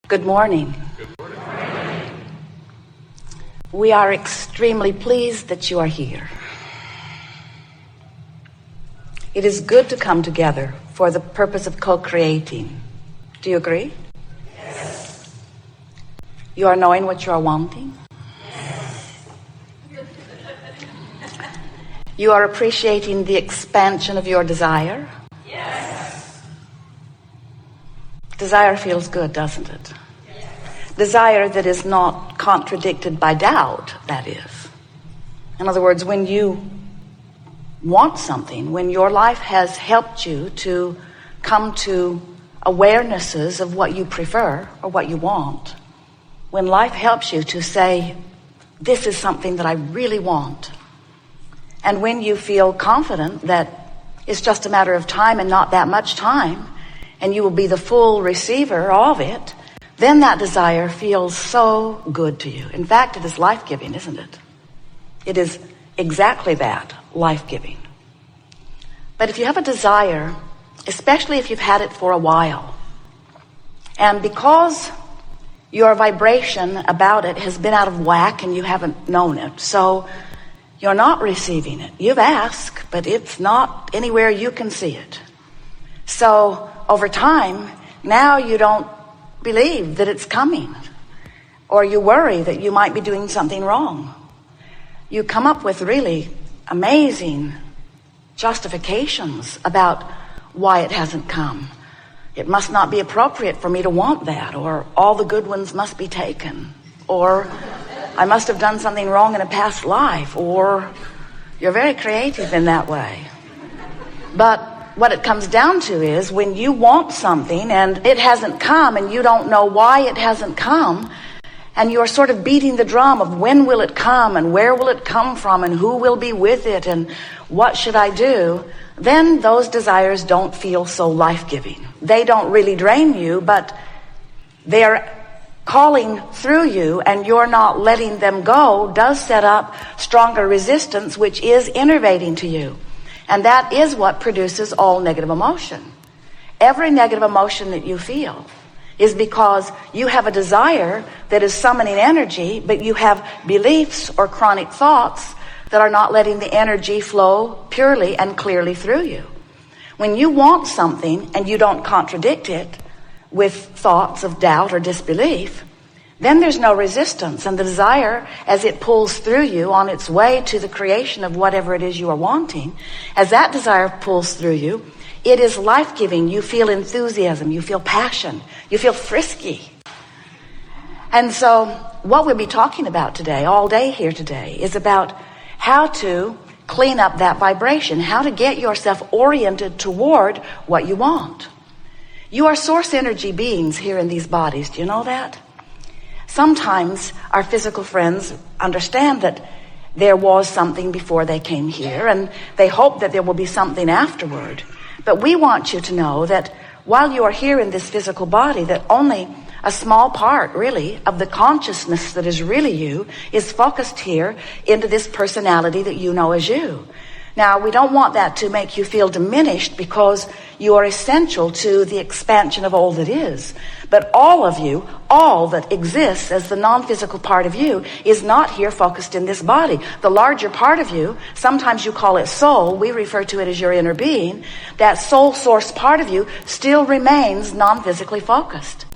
Good morning. Good morning. We are extremely pleased that you are here. It is good to come together for the purpose of co-creating. Do you agree? Yes. You are knowing what you are wanting? Yes. You are appreciating the expansion of your desire? Yes. Desire feels good, doesn't it? Yes. Desire that is not contradicted by doubt, that is. In other words, when you want something, when your life has helped you to come to awarenesses of what you prefer or what you want, when life helps you to say, this is something that I really want, and when you feel confident that it's just a matter of time and not that much time, and you will be the full receiver of it, then that desire feels so good to you. In fact, it is life-giving, isn't it? It is exactly that, life-giving. But if you have a desire, especially if you've had it for a while, and because your vibration about it has been out of whack and you haven't known it, so you're not receiving it. You've asked, but it's not anywhere you can see it. So over time, now you don't believe that it's coming, or you worry that you might be doing something wrong. You come up with really amazing justifications about why it hasn't come. It must not be appropriate for me to want that, or all the good ones must be taken, or I must have done something wrong in a past life, or you're very creative in that way. But what it comes down to is when you want something and it hasn't come and you don't know why it hasn't come, and you're sort of beating the drum of when will it come and where will it come from and who will be with it and what should I do, then those desires don't feel so life-giving. They don't really drain you, but they're calling through you, and you're not letting them go does set up stronger resistance, which is innervating to you. And that is what produces all negative emotion. Every negative emotion that you feel is because you have a desire that is summoning energy, but you have beliefs or chronic thoughts that are not letting the energy flow purely and clearly through you. When you want something and you don't contradict it with thoughts of doubt or disbelief, then there's no resistance, and the desire, as it pulls through you on its way to the creation of whatever it is you are wanting, as that desire pulls through you, it is life-giving. You feel enthusiasm, you feel passion, you feel frisky. And so what we'll be talking about today, all day here today, is about how to clean up that vibration, how to get yourself oriented toward what you want. You are source energy beings here in these bodies. Do you know that? Sometimes our physical friends understand that there was something before they came here, and they hope that there will be something afterward. But we want you to know that while you are here in this physical body, that only a small part, really, of the consciousness that is really you is focused here into this personality that you know as you. Now, we don't want that to make you feel diminished, because you are essential to the expansion of all that is. But all of you, all that exists as the non-physical part of you, is not here focused in this body. The larger part of you, sometimes you call it soul, we refer to it as your inner being, that soul source part of you still remains non-physically focused.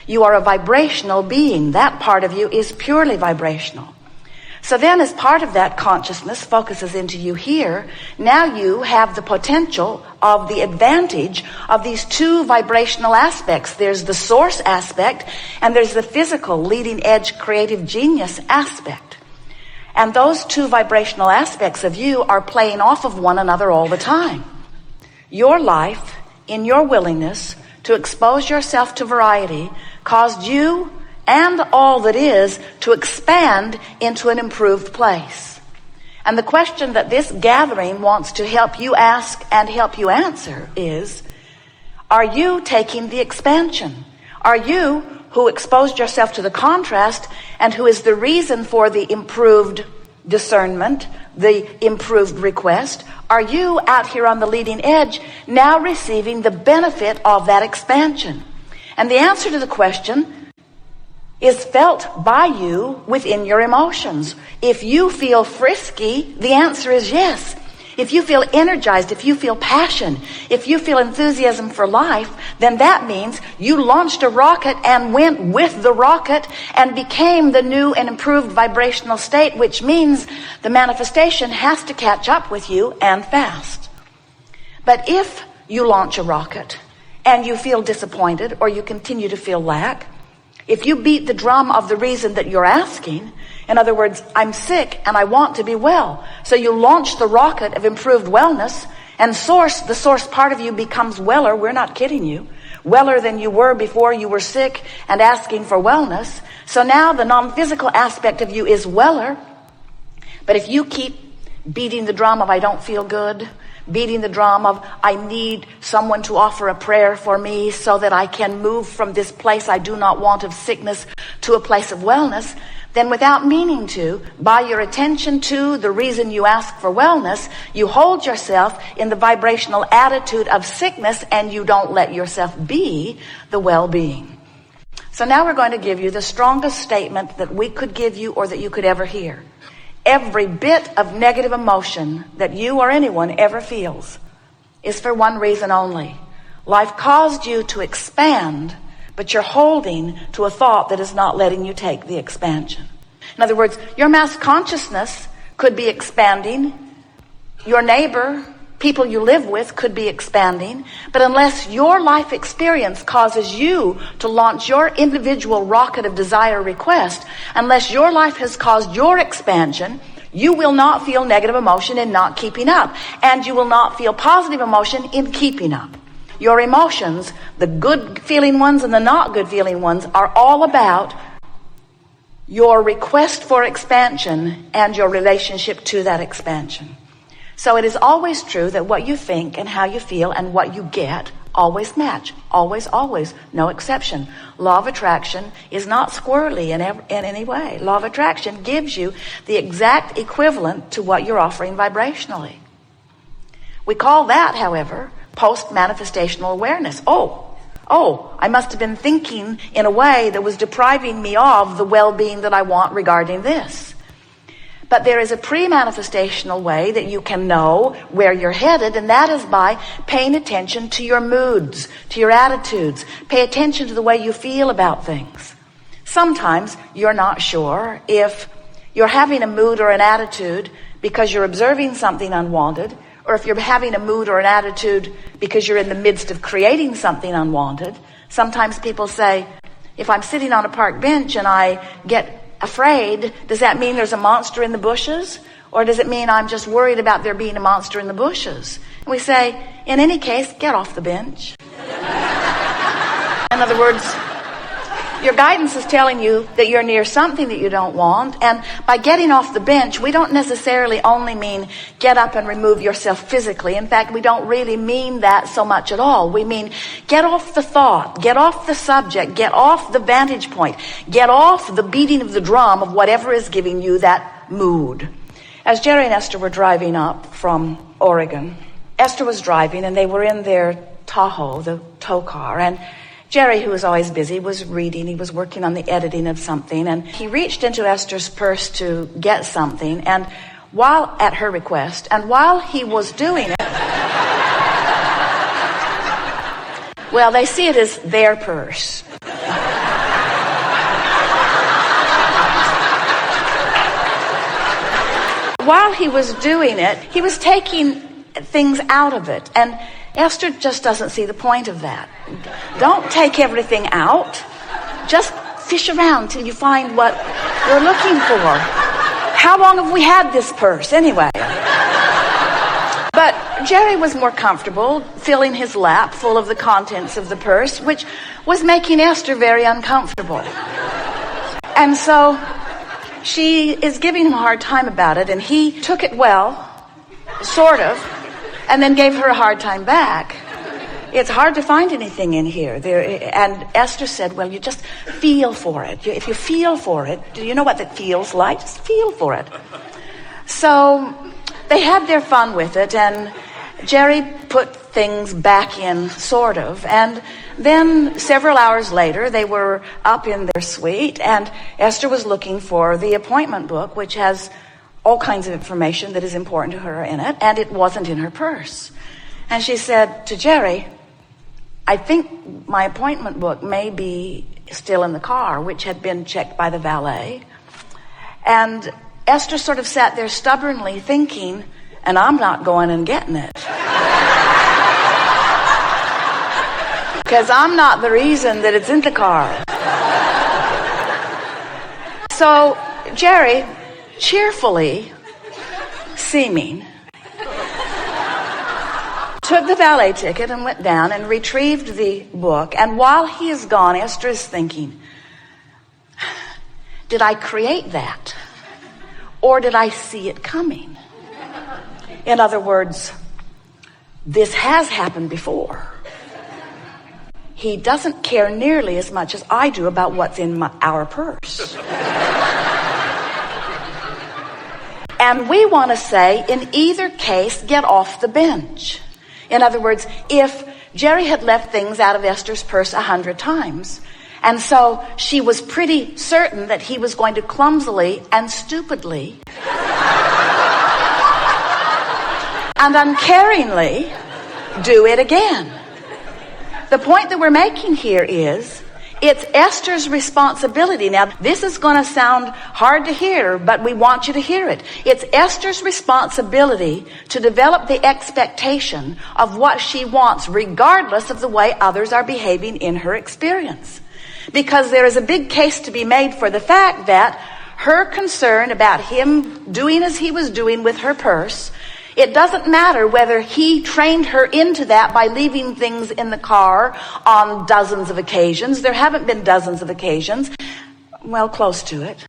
You are a vibrational being. That part of you is purely vibrational. So then, as part of that consciousness focuses into you here, now you have the potential of the advantage of these two vibrational aspects. There's the source aspect, and there's the physical, leading edge, creative genius aspect. And those two vibrational aspects of you are playing off of one another all the time. Your life, in your willingness to expose yourself to variety, caused you and all that is to expand into an improved place. And the question that this gathering wants to help you ask and help you answer is, are you taking the expansion? Are you, who exposed yourself to the contrast and who is the reason for the improved discernment, the improved request, are you out here on the leading edge now receiving the benefit of that expansion? And the answer to the question is felt by you within your emotions. If you feel frisky, the answer is yes. If you feel energized, if you feel passion, if you feel enthusiasm for life, then that means you launched a rocket and went with the rocket and became the new and improved vibrational state, which means the manifestation has to catch up with you and fast. But if you launch a rocket and you feel disappointed or you continue to feel lack, if you beat the drum of the reason that you're asking, in other words, I'm sick and I want to be well, so you launch the rocket of improved wellness, and the source part of you becomes weller, we're not kidding you, weller than you were before you were sick and asking for wellness. So now the non-physical aspect of you is weller. But if you keep beating the drum of I don't feel good, beating the drum of I need someone to offer a prayer for me so that I can move from this place I do not want of sickness to a place of wellness, then without meaning to, by your attention to the reason you ask for wellness, you hold yourself in the vibrational attitude of sickness and you don't let yourself be the well-being. So now we're going to give you the strongest statement that we could give you or that you could ever hear. Every bit of negative emotion that you or anyone ever feels is for one reason only. Life caused you to expand, but you're holding to a thought that is not letting you take the expansion. In other words, your mass consciousness could be expanding. Your neighbor, people you live with could be expanding. But unless your life experience causes you to launch your individual rocket of desire request, unless your life has caused your expansion, you will not feel negative emotion in not keeping up. And you will not feel positive emotion in keeping up. Your emotions, the good feeling ones and the not good feeling ones, are all about your request for expansion and your relationship to that expansion. So it is always true that what you think and how you feel and what you get always match. Always, always. No exception. Law of attraction is not squirrely in any way. Law of attraction gives you the exact equivalent to what you're offering vibrationally. We call that, however, post-manifestational awareness. Oh, I must have been thinking in a way that was depriving me of the well-being that I want regarding this. But there is a pre-manifestational way that you can know where you're headed, and that is by paying attention to your moods, to your attitudes. Pay attention to the way you feel about things. Sometimes you're not sure if you're having a mood or an attitude because you're observing something unwanted, or if you're having a mood or an attitude because you're in the midst of creating something unwanted. Sometimes people say, if I'm sitting on a park bench and I get afraid, does that mean there's a monster in the bushes? Or does it mean I'm just worried about there being a monster in the bushes? And we say, in any case, get off the bench. In other words, your guidance is telling you that you're near something that you don't want. And by getting off the bench, we don't necessarily only mean get up and remove yourself physically. In fact, we don't really mean that so much at all. We mean get off the thought, get off the subject, get off the vantage point, get off the beating of the drum of whatever is giving you that mood. As Jerry and Esther were driving up from Oregon, Esther was driving and they were in their Tahoe, the tow car, and Jerry, who was always busy, was reading. He was working on the editing of something, and he reached into Esther's purse to get something, and while at her request, and while he was doing it, well, they see it as their purse. While he was doing it, he was taking things out of it, and Esther just doesn't see the point of that. Don't take everything out. Just fish around till you find what you're looking for. How long have we had this purse anyway? But Jerry was more comfortable filling his lap full of the contents of the purse, which was making Esther very uncomfortable. And so she is giving him a hard time about it, and he took it well, sort of, and then gave her a hard time back. It's hard to find anything in here. And Esther said, well, you just feel for it. If you feel for it, do you know what that feels like? Just feel for it. So they had their fun with it, and Jerry put things back in, sort of, and then several hours later, they were up in their suite, and Esther was looking for the appointment book, which has all kinds of information that is important to her in it, and it wasn't in her purse. And she said to Jerry, I think my appointment book may be still in the car, which had been checked by the valet. And Esther sort of sat there stubbornly thinking, and I'm not going and getting it. Because I'm not the reason that it's in the car. So Jerry, cheerfully seeming, took the valet ticket and went down and retrieved the book. And while he is gone, Esther is thinking, did I create that? Or did I see it coming? In other words, this has happened before. He doesn't care nearly as much as I do about what's in our purse. And we want to say, in either case, get off the bench. In other words, if Jerry had left things out of Esther's purse 100 times, and so she was pretty certain that he was going to clumsily and stupidly and uncaringly do it again. The point that we're making here is, it's Esther's responsibility. Now, this is going to sound hard to hear, but we want you to hear it. It's Esther's responsibility to develop the expectation of what she wants, regardless of the way others are behaving in her experience. Because there is a big case to be made for the fact that her concern about him doing as he was doing with her purse, it doesn't matter whether he trained her into that by leaving things in the car on dozens of occasions. There haven't been dozens of occasions. Well, close to it.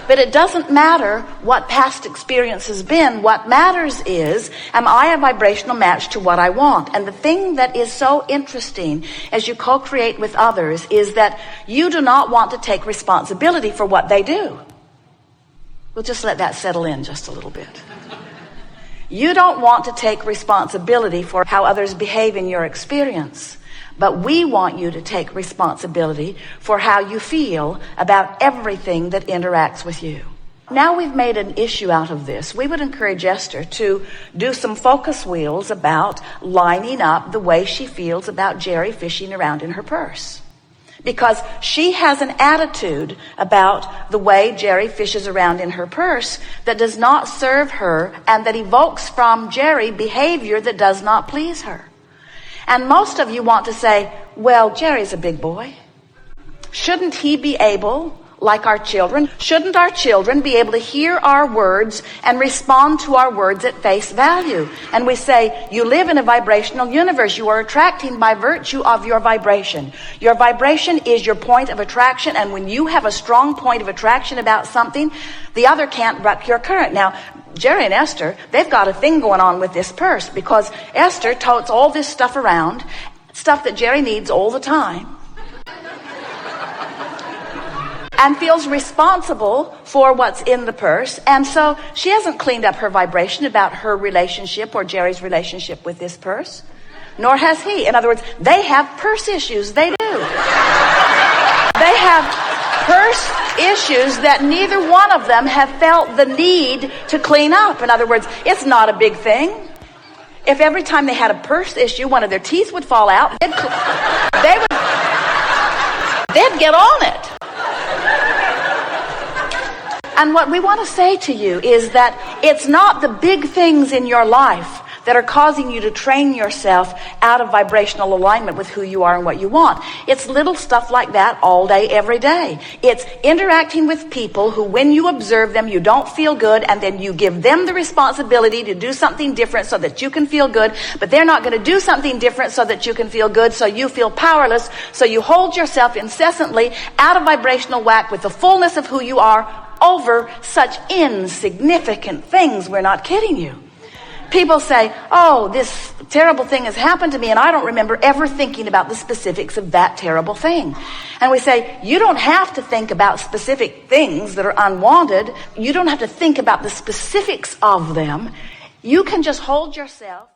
But it doesn't matter what past experience has been. What matters is, am I a vibrational match to what I want? And the thing that is so interesting as you co-create with others is that you do not want to take responsibility for what they do. We'll just let that settle in just a little bit. You don't want to take responsibility for how others behave in your experience, but we want you to take responsibility for how you feel about everything that interacts with you. Now we've made an issue out of this. We would encourage Esther to do some focus wheels about lining up the way she feels about Jerry fishing around in her purse. Because she has an attitude about the way Jerry fishes around in her purse that does not serve her and that evokes from Jerry behavior that does not please her. And most of you want to say, well, Jerry's a big boy. Shouldn't he be able, like our children, shouldn't our children be able to hear our words and respond to our words at face value? And we say, you live in a vibrational universe. You are attracting by virtue of your vibration. Your vibration is your point of attraction, and when you have a strong point of attraction about something, the other can't buck your current. Now, Jerry and Esther, they've got a thing going on with this purse because Esther totes all this stuff around, stuff that Jerry needs all the time, and feels responsible for what's in the purse. And so she hasn't cleaned up her vibration about her relationship or Jerry's relationship with this purse, nor has he. In other words, they have purse issues. They do. They have purse issues that neither one of them have felt the need to clean up. In other words, it's not a big thing. If every time they had a purse issue, one of their teeth would fall out, they'd get on it. And what we want to say to you is that it's not the big things in your life that are causing you to train yourself out of vibrational alignment with who you are and what you want. It's little stuff like that all day, every day. It's interacting with people who, when you observe them, you don't feel good, and then you give them the responsibility to do something different so that you can feel good, but they're not going to do something different so that you can feel good, so you feel powerless, so you hold yourself incessantly out of vibrational whack with the fullness of who you are over such insignificant things. We're not kidding you. People say, oh, this terrible thing has happened to me, and I don't remember ever thinking about the specifics of that terrible thing. And we say, you don't have to think about specific things that are unwanted. You don't have to think about the specifics of them. You can just hold yourself